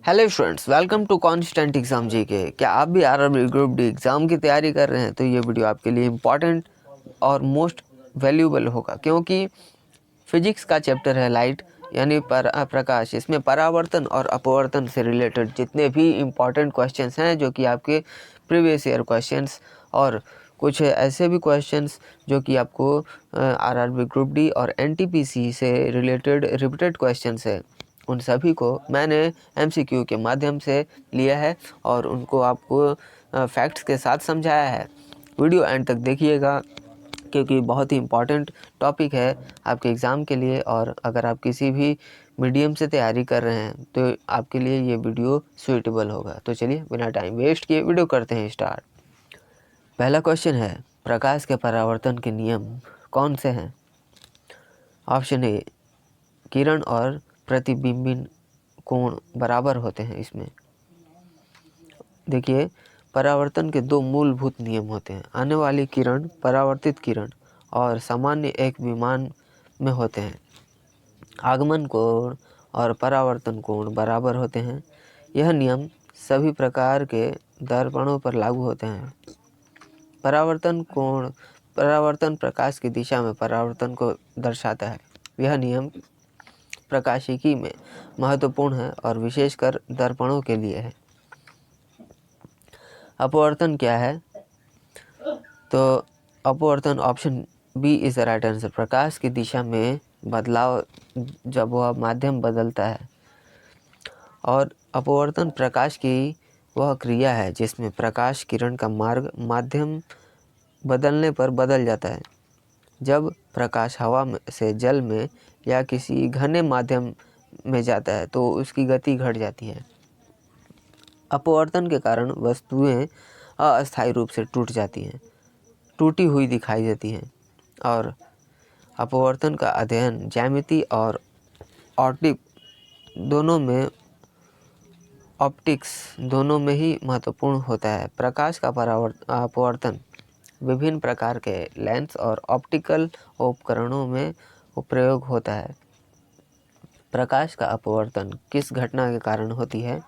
Hello students, welcome to constant exam GK. क्या आप भी आरआरबी ग्रुप डी एग्ज़ाम की तैयारी कर रहे हैं तो ये वीडियो आपके लिए इम्पॉर्टेंट और मोस्ट वैल्यूएबल होगा, क्योंकि फिजिक्स का चैप्टर है लाइट यानी प्रकाश। इसमें परावर्तन और अपवर्तन से रिलेटेड जितने भी इम्पॉर्टेंट क्वेश्चंस हैं जो कि आपके प्रीवियस ईयर क्वेश्चंस और कुछ ऐसे भी क्वेश्चंस जो कि आपको आरआरबी ग्रुप डी और एनटीपीसी से रिलेटेड रिपीटेड क्वेश्चंस है, उन सभी को मैंने एमसीक्यू के माध्यम से लिया है और उनको आपको फैक्ट्स के साथ समझाया है। वीडियो एंड तक देखिएगा क्योंकि बहुत ही इम्पॉर्टेंट टॉपिक है आपके एग्ज़ाम के लिए, और अगर आप किसी भी मीडियम से तैयारी कर रहे हैं तो आपके लिए ये वीडियो सूटेबल होगा। तो चलिए बिना टाइम वेस्ट किए वीडियो करते हैं स्टार्ट। पहला क्वेश्चन है, प्रकाश के परावर्तन के नियम कौन से हैं? ऑप्शन ए, किरण और प्रतिबिंबित कोण बराबर होते हैं। इसमें देखिए, परावर्तन के दो मूलभूत नियम होते हैं। आने वाली किरण, परावर्तित किरण और सामान्य एक विमान में होते हैं। आगमन कोण और परावर्तन कोण बराबर होते हैं। यह नियम सभी प्रकार के दर्पणों पर लागू होते हैं। परावर्तन प्रकाश की दिशा में परावर्तन को दर्शाता है। यह नियम प्रकाशिकी में महत्वपूर्ण है और विशेषकर दर्पणों के लिए है। अपवर्तन क्या है? तो अपवर्तन option B is the right answer. प्रकाश की दिशा में बदलाव जब वह माध्यम बदलता है, और अपवर्तन प्रकाश की वह क्रिया है जिसमें प्रकाश किरण का मार्ग माध्यम बदलने पर बदल जाता है। जब प्रकाश हवा से जल में या किसी घने माध्यम में जाता है तो उसकी गति घट जाती है। अपवर्तन के कारण वस्तुएं अस्थायी रूप से टूट जाती हैं, टूटी हुई दिखाई देती हैं, और अपवर्तन का अध्ययन ज्यामिति और ऑप्टिक्स दोनों में ही महत्वपूर्ण होता है। प्रकाश का अपवर्तन विभिन्न प्रकार के लेंस और ऑप्टिकल उपकरणों में प्रयोग होता है। प्रकाश का अपवर्तन किस घटना के कारण होती है?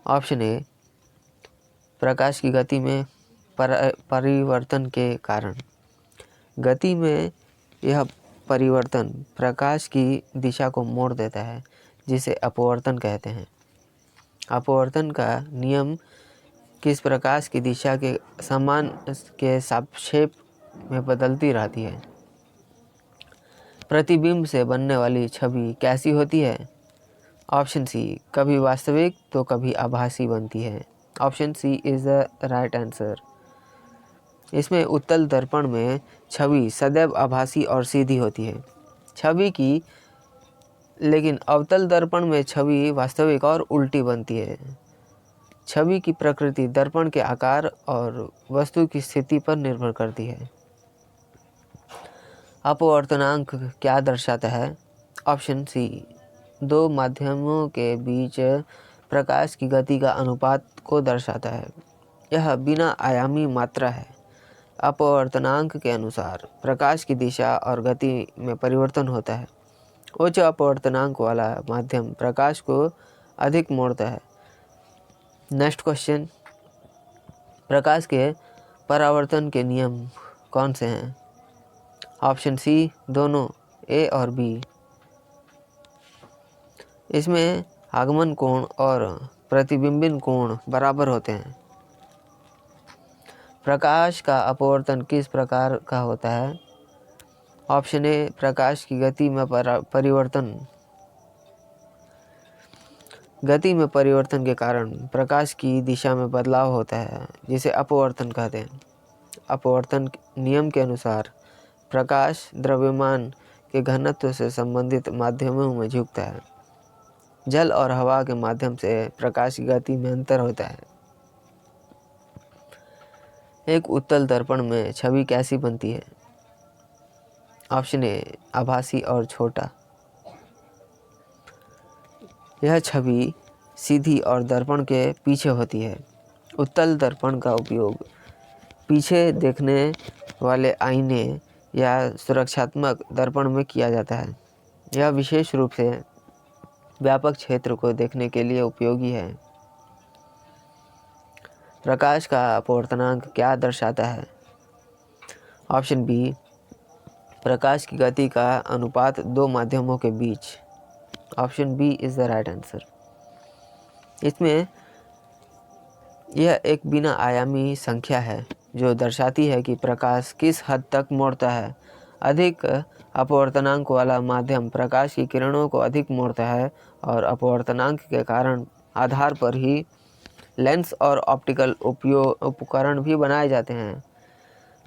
ऑप्शन ए, प्रकाश की गति में परिवर्तन के कारण। गति में यह परिवर्तन प्रकाश की दिशा को मोड़ देता है, जिसे अपवर्तन कहते हैं। अपवर्तन का नियम किस प्रकाश की दिशा के समान के सापेक्ष में बदलती रहती है। प्रतिबिंब से बनने वाली छवि कैसी होती है? ऑप्शन सी, कभी वास्तविक तो कभी आभासी बनती है। Option C is the right answer. इसमें उत्तल दर्पण में छवि सदैव आभासी और सीधी होती है लेकिन अवतल दर्पण में छवि वास्तविक और उल्टी बनती है। छवि की प्रकृति दर्पण के आकार और वस्तु की स्थिति पर निर्भर करती है। अपवर्तनांक क्या दर्शाता है? ऑप्शन सी, दो माध्यमों के बीच प्रकाश की गति का अनुपात को दर्शाता है। यह बिना आयामी मात्रा है। अपवर्तनांक के अनुसार प्रकाश की दिशा और गति में परिवर्तन होता है। उच्च अपवर्तनांक वाला माध्यम प्रकाश को अधिक मोड़ता है। नेक्स्ट क्वेश्चन, प्रकाश के परावर्तन के नियम कौन से हैं? ऑप्शन सी, दोनों, ए और बी। इसमें आगमन कोण और प्रतिबिंबित कोण बराबर होते हैं। प्रकाश का अपवर्तन किस प्रकार का होता है? ऑप्शन ए, प्रकाश की गति में परिवर्तन के कारण प्रकाश की दिशा में बदलाव होता है, जिसे अपवर्तन कहते हैं। अपवर्तन नियम के अनुसार प्रकाश द्रव्यमान के घनत्व से संबंधित माध्यमों में झुकता है। जल और हवा के माध्यम से प्रकाश की गति में अंतर होता है। एक उत्तल दर्पण में छवि कैसी बनती है? ऑप्शन ए, आभासी और छोटा। यह छवि सीधी और दर्पण के पीछे होती है। उत्तल दर्पण का उपयोग पीछे देखने वाले आईने या सुरक्षात्मक दर्पण में किया जाता है। यह विशेष रूप से व्यापक क्षेत्र को देखने के लिए उपयोगी है। प्रकाश का अपवर्तनांक क्या दर्शाता है? ऑप्शन बी, प्रकाश की गति का अनुपात दो माध्यमों के बीच। Option B is the right answer. इसमें यह एक बिना आयामी संख्या है जो दर्शाती है कि प्रकाश किस हद तक मोड़ता है। अधिक अपवर्तनांक वाला माध्यम प्रकाश की किरणों को अधिक मोड़ता है और अपवर्तनांक के कारण आधार पर ही लेंस और ऑप्टिकल उपकरण भी बनाए जाते हैं।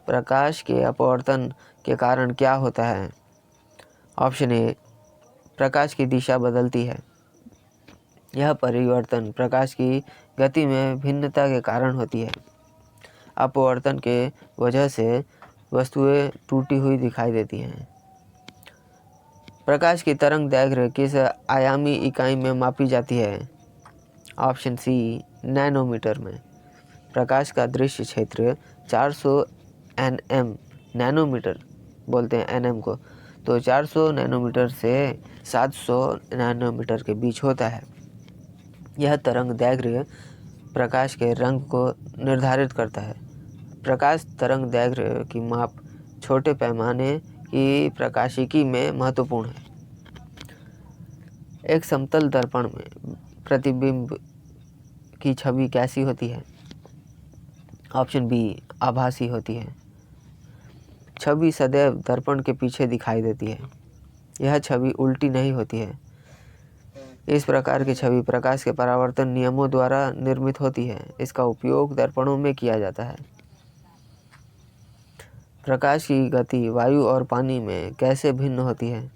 प्रकाश के अपवर्तन के कारण क्या होता है? ऑप्शन ए, प्रकाश की दिशा बदलती है। यह परिवर्तन प्रकाश की गति में भिन्नता के कारण होती है। अपवर्तन के वजह से वस्तुएं टूटी हुई दिखाई देती हैं। प्रकाश की तरंग दैर्घ्य किस आयामी इकाई में मापी जाती है? ऑप्शन सी, नैनोमीटर में। प्रकाश का दृश्य क्षेत्र 400 nm, नैनोमीटर बोलते हैं nm को, तो 400 नैनोमीटर से 700 नैनोमीटर के बीच होता है। यह तरंग दैर्घ्य प्रकाश के रंग को निर्धारित करता है। प्रकाश तरंग दैर्घ्य की माप छोटे पैमाने की प्रकाशिकी में महत्वपूर्ण है। एक समतल दर्पण में प्रतिबिंब की छवि कैसी होती है? ऑप्शन बी, आभासी होती है। छवि सदैव दर्पण के पीछे दिखाई देती है। यह छवि उल्टी नहीं होती है। इस प्रकार की छवि प्रकाश के परावर्तन नियमों द्वारा निर्मित होती है। इसका उपयोग दर्पणों में किया जाता है। प्रकाश की गति वायु और पानी में कैसे भिन्न होती है?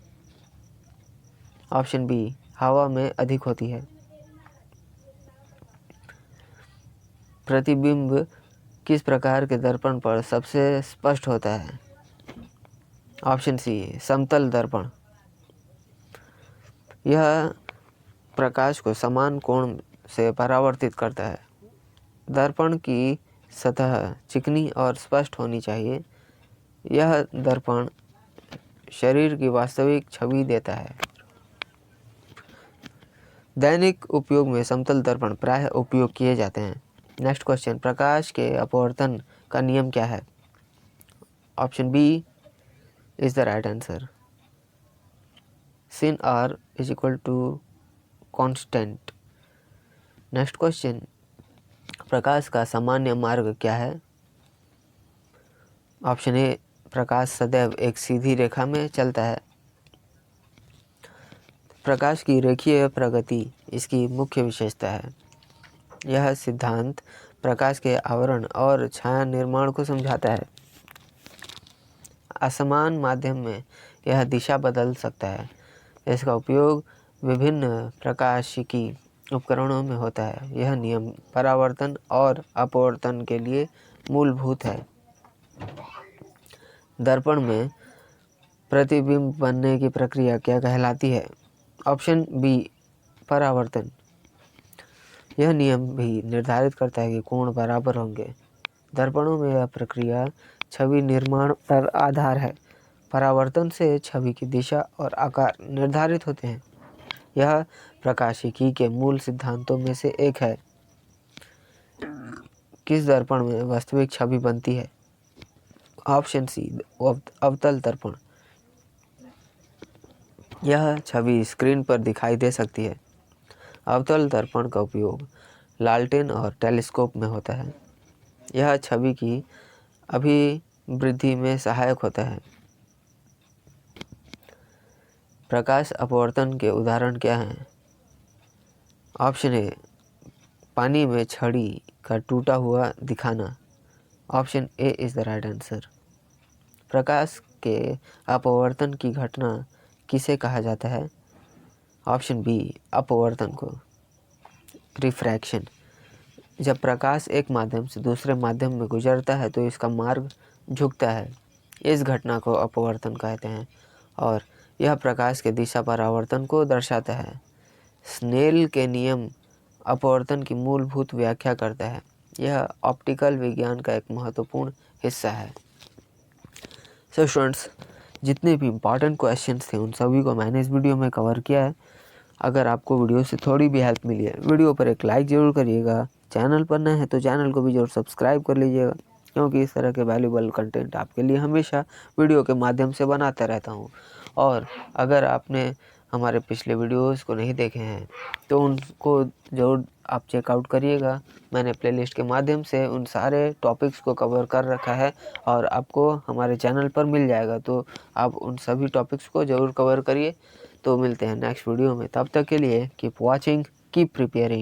ऑप्शन बी, हवा में अधिक होती है। प्रतिबिंब किस प्रकार के दर्पण पर सबसे स्पष्ट होता है? ऑप्शन सी, समतल दर्पण। यह प्रकाश को समान कोण से परावर्तित करता है। दर्पण की सतह चिकनी और स्पष्ट होनी चाहिए। यह दर्पण शरीर की वास्तविक छवि देता है। दैनिक उपयोग में समतल दर्पण प्रायः उपयोग किए जाते हैं। नेक्स्ट क्वेश्चन, प्रकाश के अपवर्तन का नियम क्या है? Option B is the right answer. sin r is equal to constant. Next question, प्रकाश का सामान्य मार्ग क्या है? ऑप्शन ए, प्रकाश सदैव एक सीधी रेखा में चलता है। प्रकाश की रेखीय प्रगति इसकी मुख्य विशेषता है। यह सिद्धांत प्रकाश के आवरण और छाया निर्माण को समझाता है। असमान माध्यम में यह दिशा बदल सकता है। इसका उपयोग विभिन्न प्रकाशिकी उपकरणों में होता है। यह नियम परावर्तन और अपवर्तन के लिए मूलभूत है। दर्पण में प्रतिबिंब बनने की प्रक्रिया क्या कहलाती है? ऑप्शन बी, परावर्तन। यह नियम भी निर्धारित करता है कि कोण बराबर होंगे। दर्पणों में यह प्रक्रिया छवि निर्माण पर आधार है। परावर्तन से छवि की दिशा और आकार निर्धारित होते हैं। यह प्रकाशिकी के मूल सिद्धांतों में से एक है। किस दर्पण में वास्तविक छवि बनती है? ऑप्शन सी, अवतल दर्पण। यह छवि स्क्रीन पर दिखाई दे सकती है। अवतल दर्पण का उपयोग लालटेन और टेलीस्कोप में होता है। यह छवि की अभिवृद्धि में सहायक होता है। प्रकाश अपवर्तन के उदाहरण क्या हैं? ऑप्शन ए, पानी में छड़ी का टूटा हुआ दिखाना। Option A is the right answer. प्रकाश के अपवर्तन की घटना किसे कहा जाता है? ऑप्शन बी, अपवर्तन को। रिफ्रैक्शन। जब प्रकाश एक माध्यम से दूसरे माध्यम में गुजरता है तो इसका मार्ग झुकता है। इस घटना को अपवर्तन कहते हैं और यह प्रकाश के दिशा परावर्तन को दर्शाता है। स्नेल के नियम अपवर्तन की मूलभूत व्याख्या करता है। यह ऑप्टिकल विज्ञान का एक महत्वपूर्ण हिस्सा है। सो स्टूडेंट्स, जितने भी इम्पॉर्टेंट क्वेश्चंस थे उन सभी को मैंने इस वीडियो में कवर किया है। अगर आपको वीडियो से थोड़ी भी हेल्प मिली है, वीडियो पर एक लाइक ज़रूर करिएगा। चैनल पर नए हैं तो चैनल को भी ज़रूर सब्सक्राइब कर लीजिएगा, क्योंकि इस तरह के वैल्यूबल कंटेंट आपके लिए हमेशा वीडियो के माध्यम से बनाता रहता हूँ। और अगर आपने हमारे पिछले वीडियोस को नहीं देखे हैं तो उनको ज़रूर आप चेकआउट करिएगा। मैंने प्लेलिस्ट के माध्यम से उन सारे टॉपिक्स को कवर कर रखा है और आपको हमारे चैनल पर मिल जाएगा, तो आप उन सभी टॉपिक्स को ज़रूर कवर करिए। तो मिलते हैं नेक्स्ट वीडियो में, तब तक के लिए कीप वॉचिंग, कीप प्रिपेयरिंग।